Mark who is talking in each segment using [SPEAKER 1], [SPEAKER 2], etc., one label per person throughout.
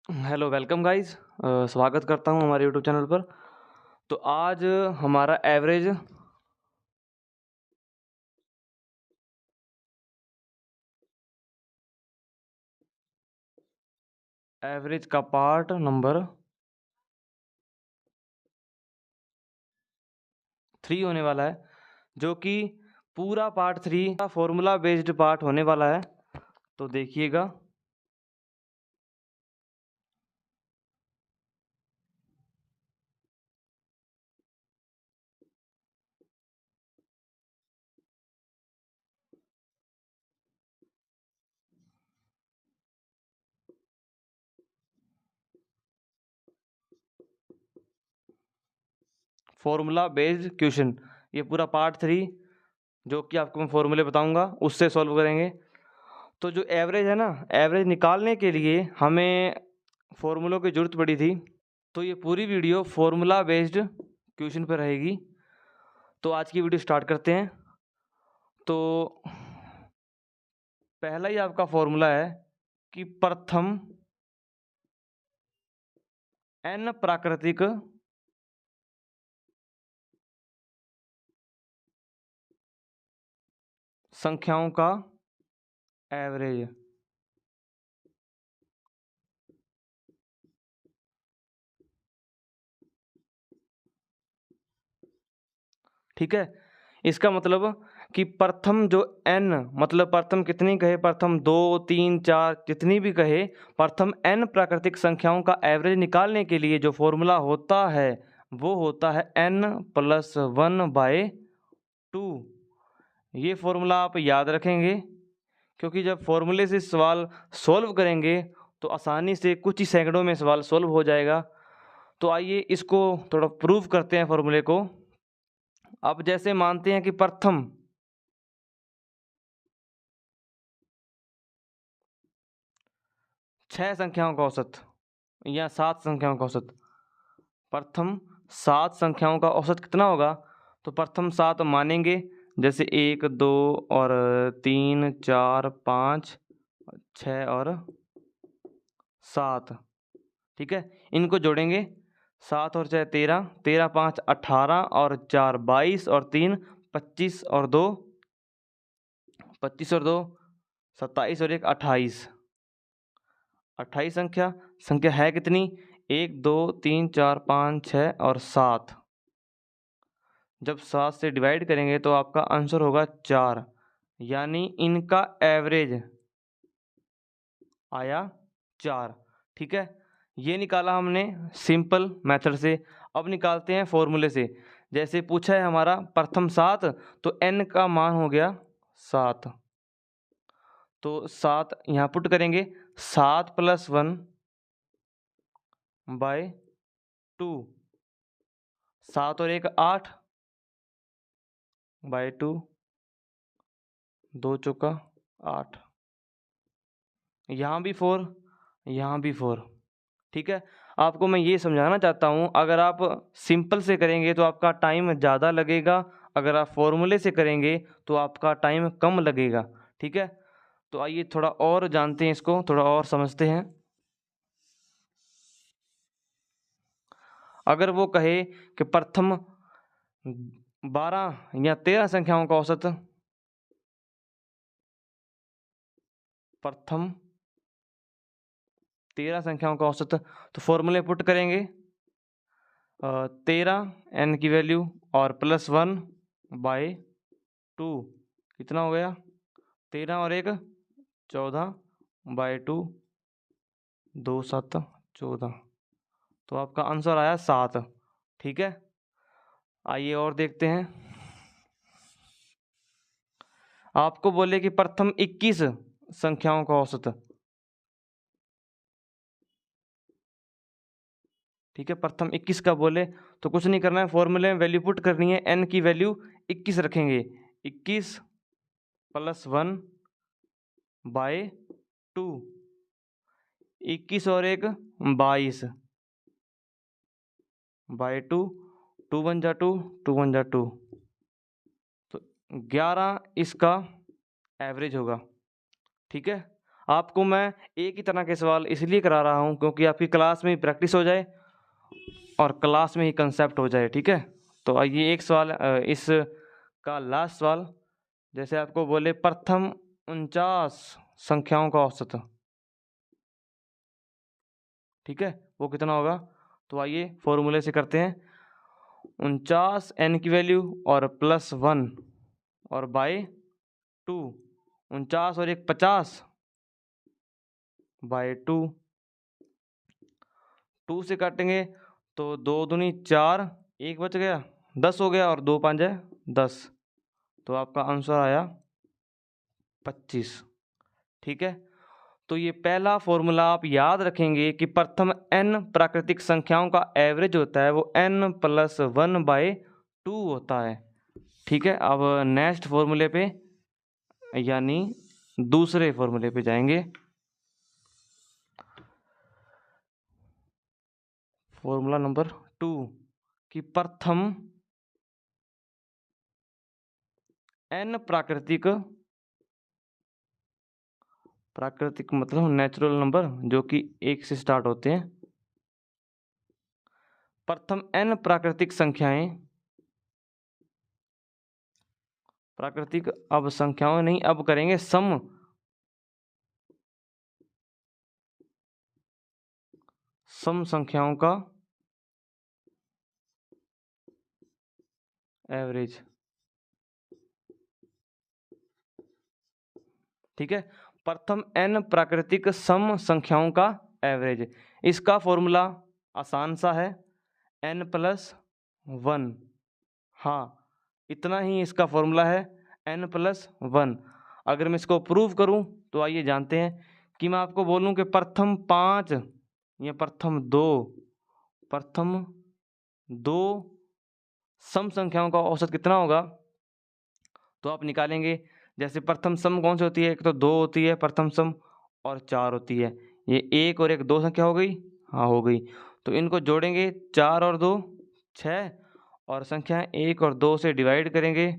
[SPEAKER 1] Hello welcome guys. स्वागत करता हूं हमारे यूट्यूब चैनल पर। तो आज हमारा एवरेज का पार्ट नंबर 3 होने वाला है, जो कि पूरा पार्ट 3 का फॉर्मूला बेस्ड पार्ट होने वाला है। तो देखिएगा। फॉर्मूला बेस्ड क्वेश्चन, ये पूरा पार्ट 3 जो कि आपको मैं फॉर्मूले बताऊंगा उससे सॉल्व करेंगे। तो जो एवरेज है ना, एवरेज निकालने के लिए हमें फॉर्मूलों की ज़रूरत पड़ी थी। तो ये पूरी वीडियो फॉर्मूला बेस्ड क्वेश्चन पर रहेगी। तो आज की वीडियो स्टार्ट करते हैं। तो पहला ही आपका फॉर्मूला है कि प्रथम n प्राकृतिक संख्याओं का एवरेज। ठीक है, इसका मतलब कि प्रथम जो n मतलब प्रथम कितनी कहे, प्रथम 2 3 4 जितनी भी कहे, प्रथम n प्राकृतिक संख्याओं का एवरेज निकालने के लिए जो फॉर्मूला होता है वो होता है n+1/2। ये फॉर्मूला आप याद रखेंगे, क्योंकि जब फॉर्मूले से सवाल सॉल्व करेंगे तो आसानी से कुछ ही सेकंडों में सवाल सॉल्व हो जाएगा। तो आइए इसको थोड़ा प्रूव करते हैं फॉर्मूले को। अब जैसे मानते हैं कि प्रथम 6 संख्याओं का औसत या 7 संख्याओं का औसत, प्रथम 7 संख्याओं का औसत कितना होगा? तो प्रथम 7 मानेंगे, जैसे 1 2 और 3 4 5 6 और 7। ठीक है, इनको जोड़ेंगे, 7 और 6 13, 13 5 18 और 4 22 और 3 25 और 2 25 और 2 27 और 1 28। 28 संख्या है कितनी? 1 2 3 4 5 6 और 7। जब 7 से डिवाइड करेंगे तो आपका आंसर होगा 4, यानी इनका एवरेज आया 4। ठीक है, ये निकाला हमने सिंपल मेथड से। अब निकालते हैं फॉर्मूले से। जैसे पूछा है हमारा प्रथम 7, तो n का मान हो गया 7। तो 7 यहाँ पुट करेंगे, 7+1/2। 7 और 1 8/2, 2 चौका 8। यहाँ भी 4, यहाँ भी 4। ठीक है, आपको मैं ये समझाना चाहता हूँ, अगर आप सिंपल से करेंगे तो आपका टाइम ज़्यादा लगेगा, अगर आप फॉर्मूले से करेंगे तो आपका टाइम कम लगेगा। ठीक है, तो आइए थोड़ा और जानते हैं, इसको थोड़ा और समझते हैं। अगर वो कहे कि प्रथम 12 या 13 संख्याओं का औसत, प्रथम 13 संख्याओं का औसत, तो फॉर्मूले पुट करेंगे, 13 n की वैल्यू और +1/2 कितना हो गया? 13 और 1 14/2, 2 7 14। तो आपका आंसर आया 7। ठीक है, आइए और देखते हैं। आपको बोले कि प्रथम 21 संख्याओं का औसत। ठीक है, प्रथम 21 का बोले तो कुछ नहीं करना है, फॉर्मूले में वैल्यू पुट करनी है, n की वैल्यू 21 रखेंगे, 21 +1/2, 21 और 1 22/2, 2 1 जा 2, 2 1 जा 2, तो 11 इसका एवरेज होगा। ठीक है, आपको मैं एक ही तरह के सवाल इसलिए करा रहा हूँ क्योंकि आपकी क्लास में ही प्रैक्टिस हो जाए और क्लास में ही कंसेप्ट हो जाए, ठीक है। तो आइए एक सवाल इसका लास्ट सवाल, जैसे आपको बोले प्रथम 49 संख्याओं का औसत, ठीक है, वो कितना होगा। तो आइए फॉर्मूले से करते हैं। 49 n की वैल्यू और +1 और बाय 2, 49 और 1 50 बाय 2, 2 से काटेंगे तो 2 दूनी 4, 1 बच गया, 10 हो गया और 2 5 है 10, तो आपका आंसर आया 25, ठीक है। तो ये पहला फॉर्मूला आप याद रखेंगे कि प्रथम n प्राकृतिक संख्याओं का एवरेज होता है वो n+1/2 होता है, ठीक है। अब नेक्स्ट फॉर्मूले पे यानी दूसरे फॉर्मूले पे जाएंगे। फॉर्मूला नंबर 2 कि प्रथम n प्राकृतिक मतलब नेचुरल नंबर जो कि 1 से स्टार्ट होते हैं, प्रथम n प्राकृतिक संख्याएं, प्राकृतिक अब संख्याओं नहीं, अब करेंगे सम संख्याओं का एवरेज, ठीक है। प्रथम n प्राकृतिक सम संख्याओं का एवरेज, इसका फॉर्मूला आसान सा है n+1, हाँ इतना ही इसका फॉर्मूला है n+1। अगर मैं इसको प्रूव करूं तो आइए जानते हैं कि मैं आपको बोलूं कि प्रथम 5 या प्रथम दो सम संख्याओं का औसत कितना होगा, तो आप निकालेंगे। जैसे प्रथम सम कौन सी होती है, एक तो 2 होती है प्रथम सम और 4 होती है, ये 1 और 1 2 संख्या हो गई, हाँ हो गई। तो इनको जोड़ेंगे 4 और 2 6 और संख्या 1 और 2 से डिवाइड करेंगे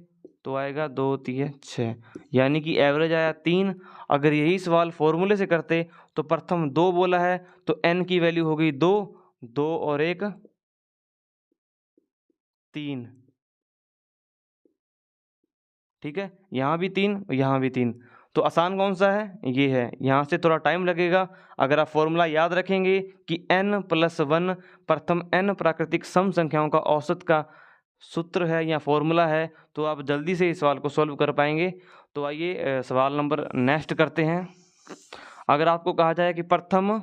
[SPEAKER 1] तो आएगा 2 3 6, यानी कि एवरेज आया 3। अगर यही सवाल फॉर्मूले से करते तो प्रथम 2 बोला है तो n की वैल्यू होगी 2, 2 और 1 3, ठीक है। यहाँ भी 3, यहाँ भी 3, तो आसान कौन सा है, ये है। यहाँ से थोड़ा टाइम लगेगा। अगर आप फॉर्मूला याद रखेंगे कि n+1 प्रथम n प्राकृतिक सम संख्याओं का औसत का सूत्र है या फॉर्मूला है, तो आप जल्दी से इस सवाल को सॉल्व कर पाएंगे। तो आइए सवाल नंबर नेक्स्ट करते हैं। अगर आपको कहा जाए कि प्रथम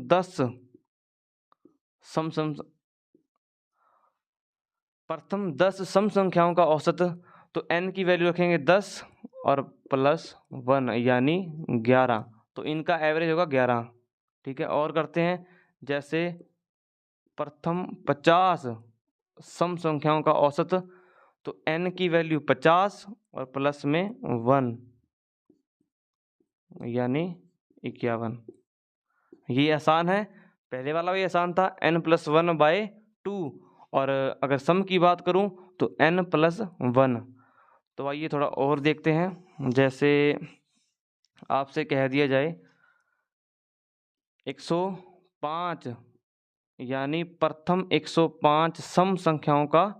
[SPEAKER 1] 10 सम सम प्रथम 10 सम संख्याओं का औसत, तो n की वैल्यू रखेंगे 10 और +1 यानी 11, तो इनका एवरेज होगा 11, ठीक है। और करते हैं, जैसे प्रथम 50 सम संख्याओं का औसत, तो n की वैल्यू 50 और प्लस में 1 यानी 51। ये आसान है, पहले वाला भी आसान था n+1/2, और अगर सम की बात करूं तो n+1। तो आइए थोड़ा और देखते हैं। जैसे आपसे कह दिया जाए 105 यानी प्रथम 105 सम संख्याओं का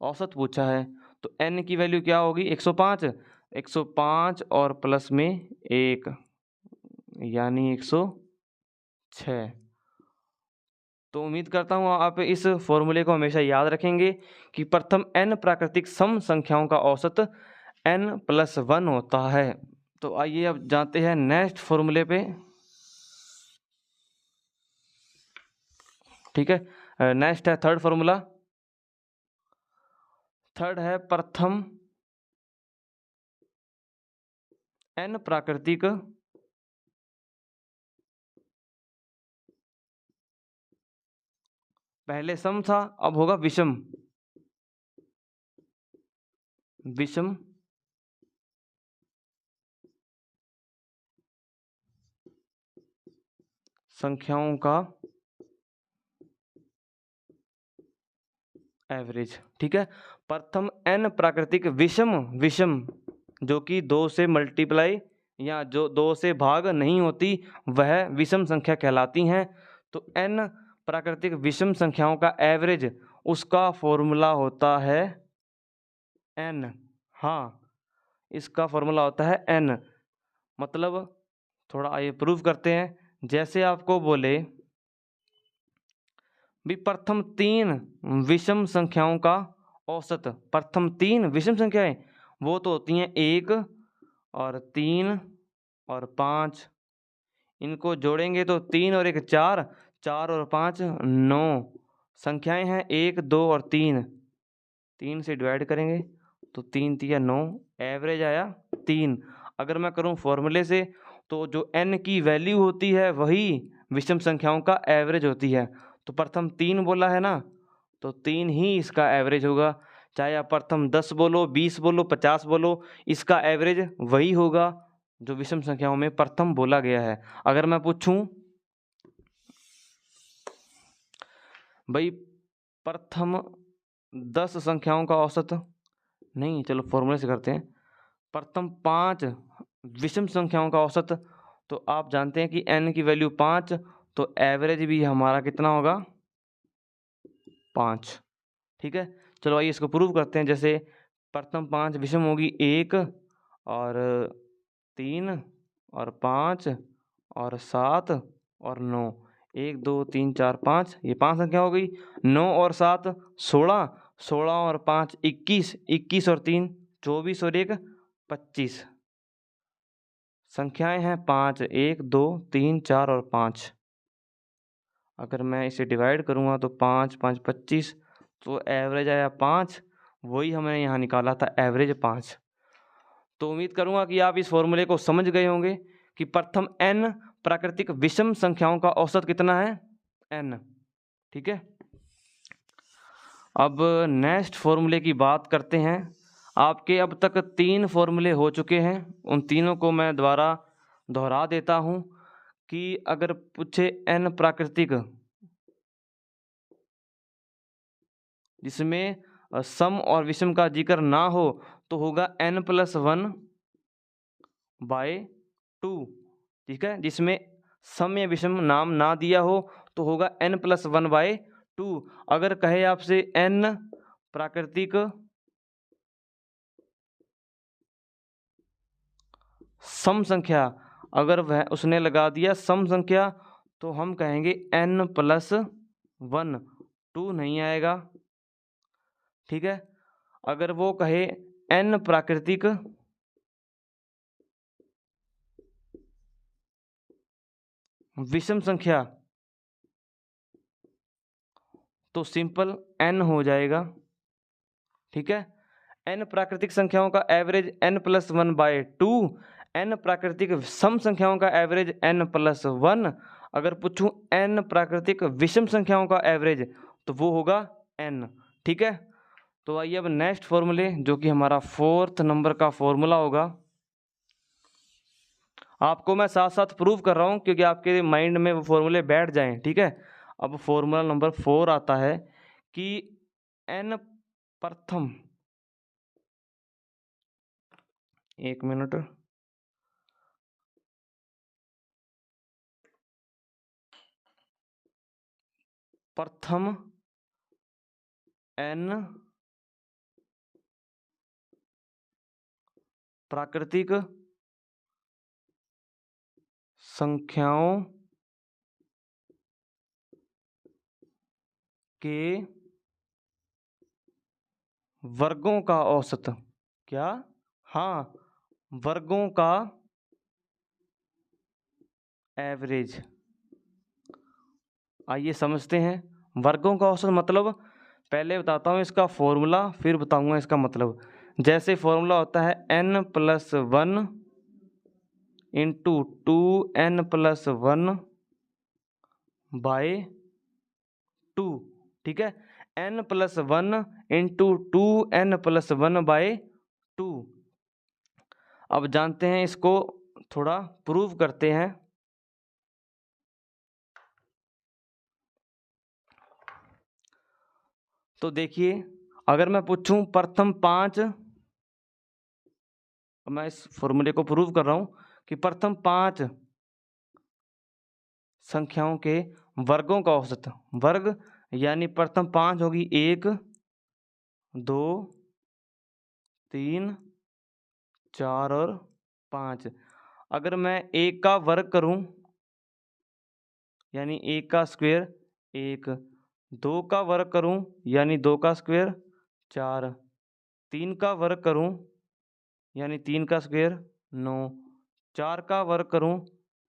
[SPEAKER 1] औसत पूछा है, तो n की वैल्यू क्या होगी, 105, 105 और प्लस में 1 यानी 106। तो उम्मीद करता हूँ आप इस फॉर्मूले को हमेशा याद रखेंगे कि प्रथम n प्राकृतिक सम संख्याओं का औसत n+1 होता है। तो आइए अब जाते हैं नेक्स्ट फॉर्मूले पे, ठीक है। नेक्स्ट है थर्ड फॉर्मूला। थर्ड है प्रथम n प्राकृतिक पहले सम था, अब होगा विषम संख्याओं का एवरेज, ठीक है। प्रथम n प्राकृतिक विषम जो कि 2 से मल्टीप्लाई या जो 2 से भाग नहीं होती वह विषम संख्या कहलाती हैं। तो n प्राकृतिक विषम संख्याओं का एवरेज, उसका फॉर्मूला होता है n। हाँ, इसका फॉर्मूला होता है n। मतलब थोड़ा आइए प्रूव करते हैं। जैसे आपको बोले भी प्रथम 3 विषम संख्याओं का औसत, प्रथम 3 विषम संख्याएं वो तो होती हैं 1 और 3 और 5। इनको जोड़ेंगे तो 3 और 1 4, 4 और 5 9 संख्याएं हैं, 1 2 और 3। 3 से डिवाइड करेंगे तो 3 तिया 9, एवरेज आया 3। अगर मैं करूं फॉर्मूले से तो जो n की वैल्यू होती है वही विषम संख्याओं का एवरेज होती है। तो प्रथम 3 बोला है ना, तो 3 ही इसका एवरेज होगा। चाहे आप प्रथम 10 बोलो, 20 बोलो, 50 बोलो, इसका एवरेज वही होगा जो विषम संख्याओं में प्रथम बोला गया है। अगर मैं पूछूं भाई प्रथम 10 संख्याओं का औसत, नहीं चलो फॉर्मूले से करते हैं। प्रथम 5 विषम संख्याओं का औसत, तो आप जानते हैं कि n की वैल्यू 5, तो एवरेज भी हमारा कितना होगा 5। ठीक है, चलो आइए इसको प्रूव करते हैं। जैसे प्रथम 5 विषम होगी 1 और 3 और 5 और 7 और 9। 1 2 3 4 5, ये 5 संख्या हो गई। 9 और 7 16, 16 और 5 21, 21 और 3 24 और 1 25। संख्याएं हैं 5, 1 2 3 4 और 5। अगर मैं इसे डिवाइड करूँगा तो 5 5 25, तो एवरेज आया 5। वही हमने यहाँ निकाला था, एवरेज 5। तो उम्मीद करूँगा कि आप इस फॉर्मूले को समझ गए होंगे कि प्रथम n प्राकृतिक विषम संख्याओं का औसत कितना है, n। ठीक है, अब नेक्स्ट फॉर्मूले की बात करते हैं। आपके अब तक 3 फॉर्मूले हो चुके हैं, उन तीनों को मैं दोबारा दोहरा देता हूँ कि अगर पूछे n प्राकृतिक जिसमें सम और विषम का जिक्र ना हो तो होगा n+1 बाय 2। ठीक है, जिसमें सम या विषम नाम ना दिया हो तो होगा n+1 बाय 2। अगर कहे आपसे n प्राकृतिक सम संख्या, अगर वह उसने लगा दिया सम संख्या तो हम कहेंगे n+1, 2 नहीं आएगा। ठीक है, अगर वो कहे n प्राकृतिक विषम संख्या तो सिंपल n हो जाएगा। ठीक है, n प्राकृतिक संख्याओं का एवरेज n+1 बाय 2, n प्राकृतिक सम संख्याओं का एवरेज n+1। अगर पूछूं n प्राकृतिक विषम संख्याओं का एवरेज तो वो होगा n। ठीक है, तो आइए अब नेक्स्ट फॉर्मूले, जो कि हमारा 4th नंबर का फॉर्मूला होगा। आपको मैं साथ साथ प्रूव कर रहा हूं क्योंकि आपके माइंड में वो फॉर्मूले बैठ जाएं। ठीक है, अब फॉर्मूला नंबर 4 आता है कि n प्रथम, 1 मिनट, प्रथम n प्राकृतिक संख्याओं के वर्गों का औसत। क्या? हाँ, वर्गों का एवरेज। आइए समझते हैं वर्गों का औसत मतलब। पहले बताता हूँ इसका फॉर्मूला, फिर बताऊंगा इसका मतलब। जैसे फॉर्मूला होता है n+1 इंटू 2n+1 बाय 2। ठीक है, n+1 इंटू 2n+1 बाय 2। अब जानते हैं इसको, थोड़ा प्रूव करते हैं। तो देखिए, अगर मैं पूछूं प्रथम 5 अब मैं इस फॉर्मूले को प्रूव कर रहा हूँ कि प्रथम 5 संख्याओं के वर्गों का औसत, वर्ग यानी प्रथम 5 होगी 1 2 3 4 और 5। अगर मैं 1 का वर्ग करूं यानी 1 का स्क्वायर 1, 2 का वर्ग करूं यानी 2 का स्क्वायर 4, 3 का वर्ग करूं यानी 3 का स्क्वायर 9, 4 का वर्ग करूं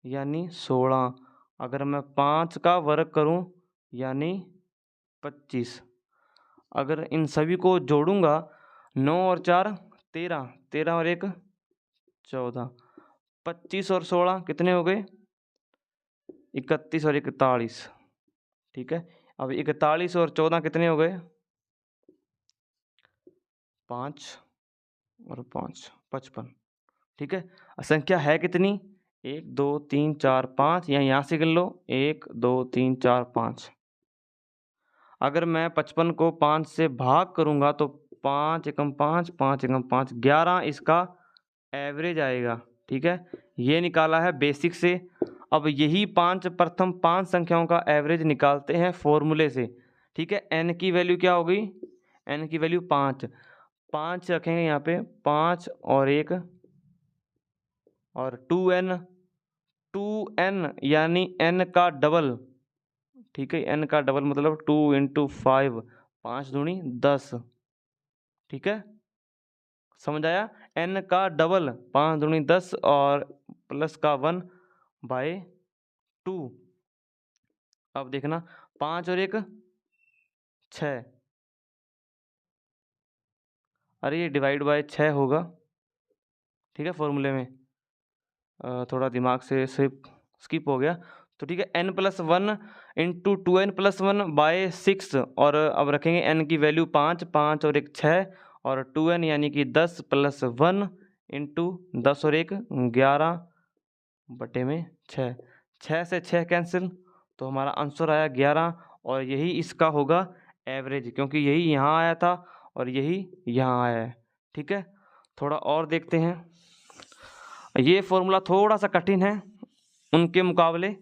[SPEAKER 1] यानी 16, अगर मैं 5 का वर्ग करूं यानी 25। अगर इन सभी को जोड़ूंगा 9 और 4 13, 13 और 1 14, 25 और 16 कितने हो गए 31 और 41। ठीक है, अब 41 और 14 कितने हो गए 5 और 5 55। ठीक है, संख्या है कितनी 1 2 3 4 5, या यहाँ से गिन लो 1 2 3 4 5। अगर मैं 55 को 5 से भाग करूंगा तो 5 एकम 5 5 एकम 5 11 इसका एवरेज आएगा। ठीक है, ये निकाला है बेसिक से। अब यही प्रथम 5 संख्याओं का एवरेज निकालते हैं फॉर्मूले से। ठीक है, n की वैल्यू क्या हो गई, n की वैल्यू 5 रखेंगे यहाँ पे 5 और 1 और 2n यानी n का डबल। ठीक है, n का डबल मतलब 2 × 5, 5 दूनी 10। ठीक है, समझ आया, n का डबल 5 दूनी 10 और प्लस का 1/2। अब देखना 5 और 1 6, अरे ये डिवाइड बाय 6 होगा। ठीक है, फॉर्मूले में थोड़ा दिमाग से स्किप हो गया। तो ठीक है, n+1 × 2n+1/6, और अब रखेंगे n की वैल्यू 5 और 1 6 और 2n यानी कि 10 + 1 × 10 और 1 11/6। 6 से 6 कैंसिल, तो हमारा आंसर आया 11, और यही इसका होगा एवरेज, क्योंकि यही यहाँ आया था और यही यहाँ आया है। ठीक है, थोड़ा और देखते हैं। ये फॉर्मूला थोड़ा सा कठिन है उनके मुकाबले,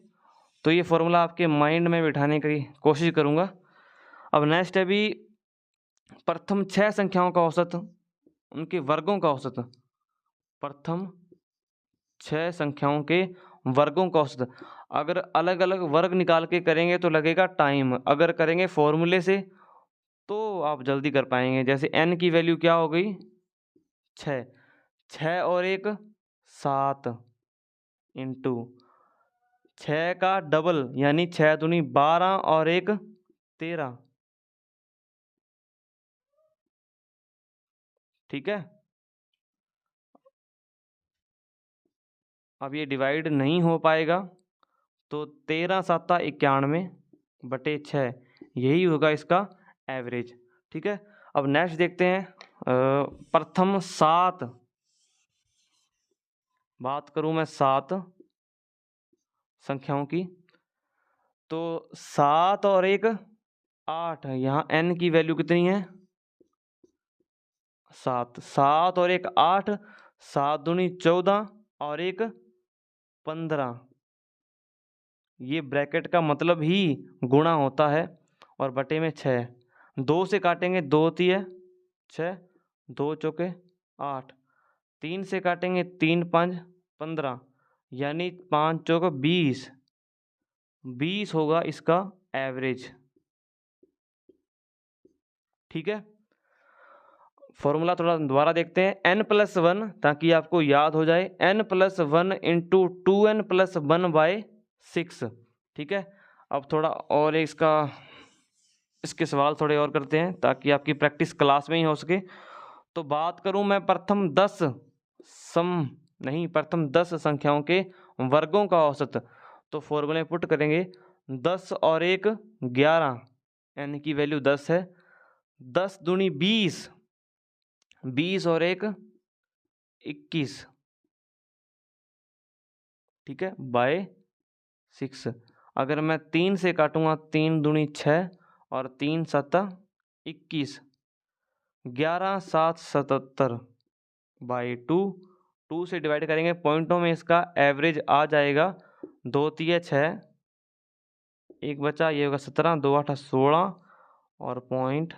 [SPEAKER 1] तो ये फॉर्मूला आपके माइंड में बिठाने की कोशिश करूँगा। अब नेक्स्ट है भी प्रथम 6 संख्याओं का औसत, उनके वर्गों का औसत। प्रथम 6 संख्याओं के वर्गों का औसत, अगर अलग अलग वर्ग निकाल के करेंगे तो लगेगा टाइम, अगर करेंगे फॉर्मूले से तो आप जल्दी कर पाएंगे। जैसे n की वैल्यू क्या हो गई 6, 6 और 1 7 इंटू 6 का डबल यानी 6 दूनी 12 और 1 13। ठीक है, अब ये डिवाइड नहीं हो पाएगा, तो 13 7 91/6 यही होगा इसका एवरेज। ठीक है, अब नेक्स्ट देखते हैं प्रथम 7, बात करूं मैं 7 संख्याओं की, तो 7 और 1 8, यहाँ n की वैल्यू कितनी है 7, 7 और 1 8, 7 दूनी 14 और 1 15। ये ब्रैकेट का मतलब ही गुणा होता है और बटे में 6, 2 से काटेंगे 2 तिये 6, 2 चौके 8, 3 से काटेंगे 3 5 15, यानी 5 चौक 20, 20 होगा इसका एवरेज। ठीक है, फॉर्मूला थोड़ा दोबारा देखते हैं, n+1 ताकि आपको याद हो जाए, n+1 × 2n+1/6। ठीक है, अब थोड़ा और इसके सवाल थोड़े और करते हैं ताकि आपकी प्रैक्टिस क्लास में ही हो सके। तो बात करूं मैं प्रथम 10 संख्याओं के वर्गों का औसत, तो फॉर्मूले पुट करेंगे 10 और 1 11, n की वैल्यू 10 है, 10 दूनी 20, 20 और 1 21। ठीक है, /6। अगर मैं 3 से काटूंगा 3 दूनी 6 और 3 7 21, 11 7 77/2 2 से डिवाइड करेंगे, पॉइंटों में इसका एवरेज आ जाएगा 2 तिया 6, एक बचा, ये होगा 17, 2 8 16 और 0.5।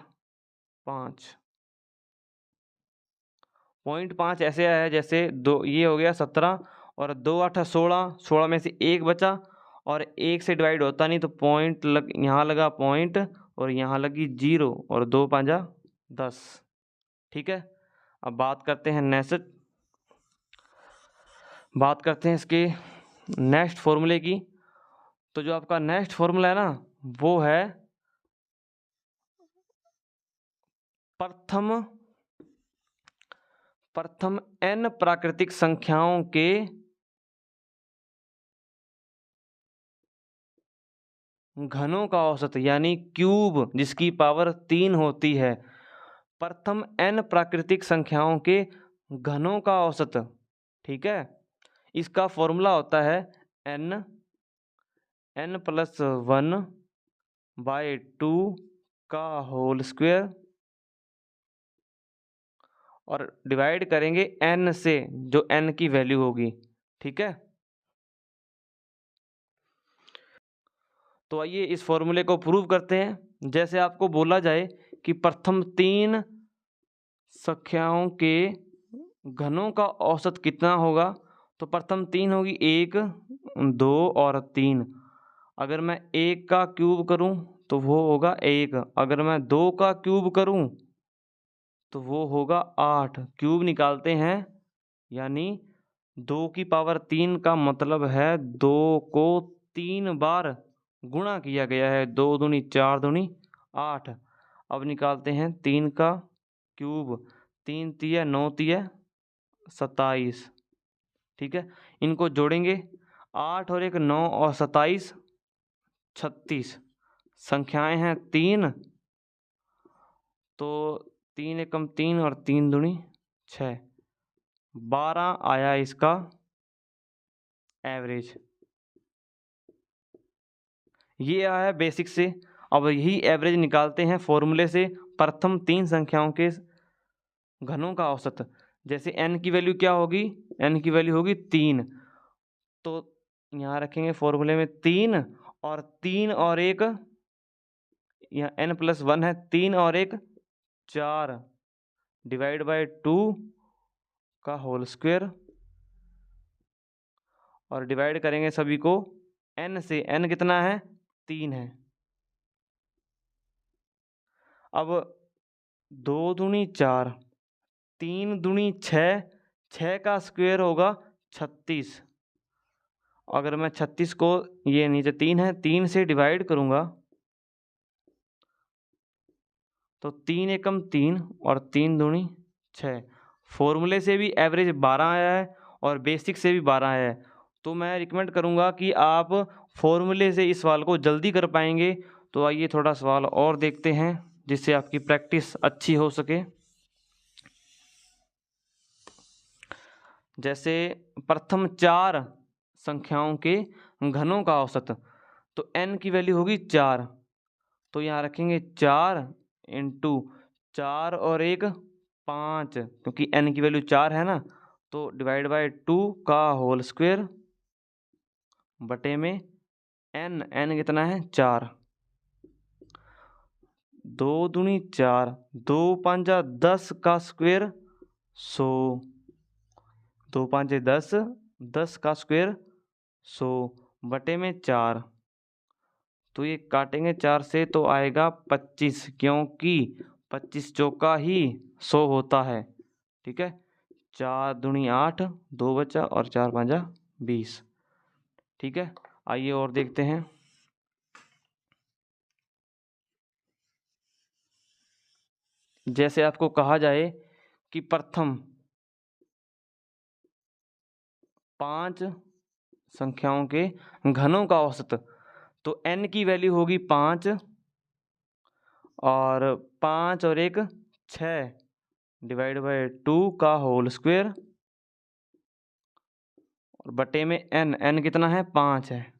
[SPEAKER 1] 0.5 ऐसे आया है जैसे दो, ये हो गया 17 और 2 8 16, 16 में से एक बचा और एक से डिवाइड होता नहीं तो पॉइंट लग, यहाँ लगा पॉइंट और यहाँ लगी 0 और 2 5 10। ठीक है, अब बात करते हैं इसके नेक्स्ट फॉर्मूले की। तो जो आपका नेक्स्ट फॉर्मूला है ना, वो है प्रथम n प्राकृतिक संख्याओं के घनों का औसत, यानी क्यूब जिसकी पावर 3 होती है। प्रथम n प्राकृतिक संख्याओं के घनों का औसत, ठीक है, इसका फॉर्मूला होता है n +1 बाय 2 का होल स्क्वायर और डिवाइड करेंगे n से, जो n की वैल्यू होगी। ठीक है, तो आइए इस फॉर्मूले को प्रूव करते हैं। जैसे आपको बोला जाए कि प्रथम 3 संख्याओं के घनों का औसत कितना होगा, तो प्रथम 3 होगी 1 2 और 3। अगर मैं 1 का क्यूब करूं तो वो होगा 1, अगर मैं 2 का क्यूब करूं तो वो होगा 8। क्यूब निकालते हैं, यानी 2 की पावर 3 का मतलब है 2 को 3 बार गुणा किया गया है। 2 दूनी 4 दूनी 8। अब निकालते हैं 3 का क्यूब, 3 तिया 9 तिया 27। ठीक है, इनको जोड़ेंगे, 8 और 1 9 और 27 36। संख्याएं हैं 3, तो 3 एकम 3 और 3 दूनी 6, 12 आया इसका एवरेज। ये आया है बेसिक से। अब यही एवरेज निकालते हैं फॉर्मूले से, प्रथम 3 संख्याओं के घनों का औसत। जैसे n की वैल्यू क्या होगी, n की वैल्यू होगी 3, तो यहाँ रखेंगे फॉर्मूले में 3 और 3 और 1, यहाँ n+1 है, 3 और 1 4 डिवाइड बाय 2 का होल स्क्वायर और डिवाइड करेंगे सभी को n से। n कितना है, 3 है। अब 2 दूनी 4, 3 दूनी 6, 6 का स्क्वायर होगा 36। अगर मैं 36 को, ये नीचे 3 है, 3 से डिवाइड करूंगा तो 3 एकम 3 और 3 दूनी 6। फॉर्मूले से भी एवरेज 12 आया है और बेसिक से भी 12 आया है। तो मैं रिकमेंड करूंगा कि आप फॉर्मूले से इस सवाल को जल्दी कर पाएंगे। तो आइए थोड़ा सवाल और देखते हैं जिससे आपकी प्रैक्टिस अच्छी हो सके। जैसे प्रथम 4 संख्याओं के घनों का औसत, तो n की वैल्यू होगी 4, तो यहाँ रखेंगे 4 इंटू 4 और 1 5, क्योंकि n की वैल्यू 4 है ना, तो डिवाइड बाय 2 का होल स्क्वायर बटे में n कितना है 4। 2 दूनी 4, 2 5 10 का स्क्वायर 100, 2 5 10, 10 का स्क्वायर 100 बटे में 4। तो ये काटेंगे 4 से तो आएगा 25, क्योंकि 25 चौका ही 100 होता है। ठीक है, 4 दूनी 8, 2 बचा और 4 5 20। ठीक है, आइए और देखते हैं। जैसे आपको कहा जाए कि प्रथम 5 संख्याओं के घनों का औसत, तो n की वैल्यू होगी 5 और 5 और 1 6 डिवाइड बाय 2 का होल स्क्वायर और बटे में n कितना है 5 है।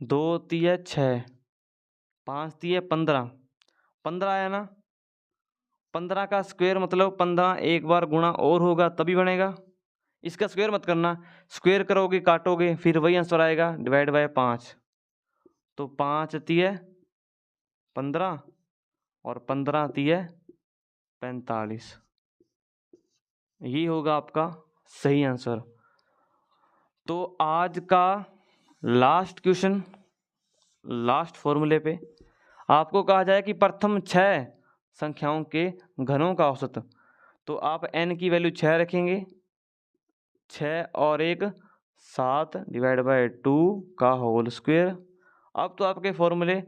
[SPEAKER 1] 2 तिया 6, 5 तिया 15, 15 आया ना। 15 का स्क्वायर मतलब 15 एक बार गुणा और होगा तभी बनेगा। इसका स्क्वायर मत करना, स्क्वायर करोगे काटोगे फिर वही आंसर आएगा, डिवाइड बाय 5। तो 5 तिया 15 और 15 तिया 45। ये होगा आपका सही आंसर। तो आज का लास्ट क्वेश्चन, लास्ट फॉर्मूले पे आपको कहा जाए कि प्रथम 6 संख्याओं के घनों का औसत। तो आप n की वैल्यू 6 रखेंगे, 6 और 1 7 डिवाइड बाय 2 का होल स्क्वायर। अब तो आपके फॉर्मूले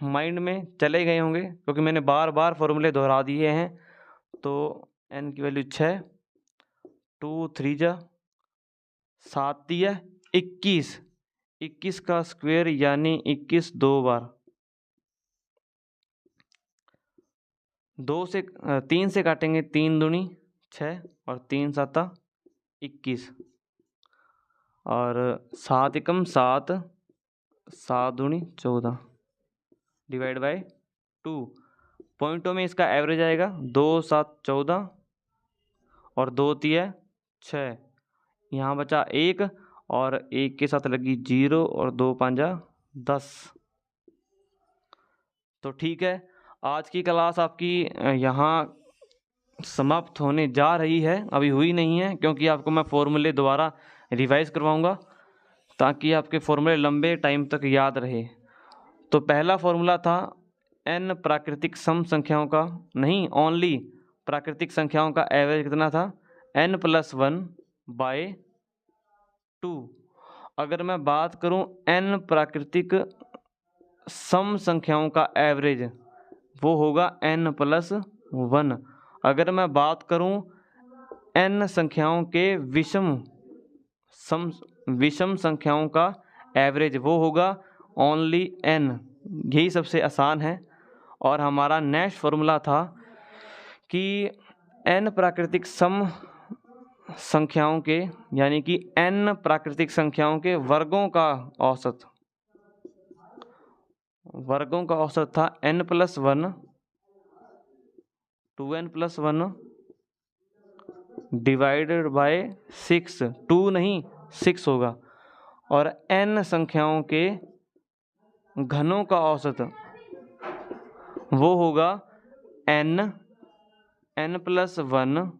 [SPEAKER 1] माइंड में चले गए होंगे क्योंकि मैंने बार बार फॉर्मूले दोहरा दिए हैं। तो n की वैल्यू 6, 2 3 जा 7 तिया 21, 21 का स्क्वायर यानी 21 दो बार, 3 से काटेंगे, 3 दूनी 6 और 3 साता 21 और 7 एकम 7, 7 दूनी 14 डिवाइड बाय 2। पॉइंटों में इसका एवरेज आएगा 2 7 14 और 2 तिया 6, यहाँ बचा 1 और 1 के साथ लगी 0 और 2 5 10। तो ठीक है, आज की क्लास आपकी यहाँ समाप्त होने जा रही है, अभी हुई नहीं है क्योंकि आपको मैं फॉर्मूले दोबारा रिवाइज करवाऊंगा ताकि आपके फॉर्मूले लंबे टाइम तक याद रहे। तो पहला फॉर्मूला था n प्राकृतिक सम संख्याओं का, नहीं ओनली प्राकृतिक संख्याओं का एवरेज कितना था, n+1/2। अगर मैं बात करूं n प्राकृतिक सम संख्याओं का एवरेज, वो होगा n+1। अगर मैं बात करूं n संख्याओं के विषम संख्याओं का एवरेज, वो होगा ओनली n। यही सबसे आसान है। और हमारा नेक्स्ट फॉर्मूला था कि n प्राकृतिक सम संख्याओं के यानी कि n प्राकृतिक संख्याओं के वर्गों का औसत, वर्गों का औसत था n+1, 2n+1 डिवाइडेड बाय 6, 2 नहीं 6 होगा। और n संख्याओं के घनों का औसत वो होगा n+1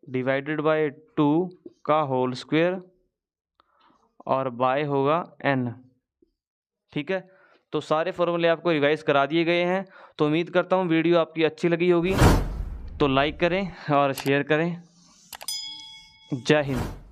[SPEAKER 1] डिवाइडेड बाय 2 का होल स्क्वायर और बाय होगा n। ठीक है, तो सारे फॉर्मूले आपको रिवाइज करा दिए गए हैं। तो उम्मीद करता हूँ वीडियो आपकी अच्छी लगी होगी, तो लाइक करें और शेयर करें। जय हिंद।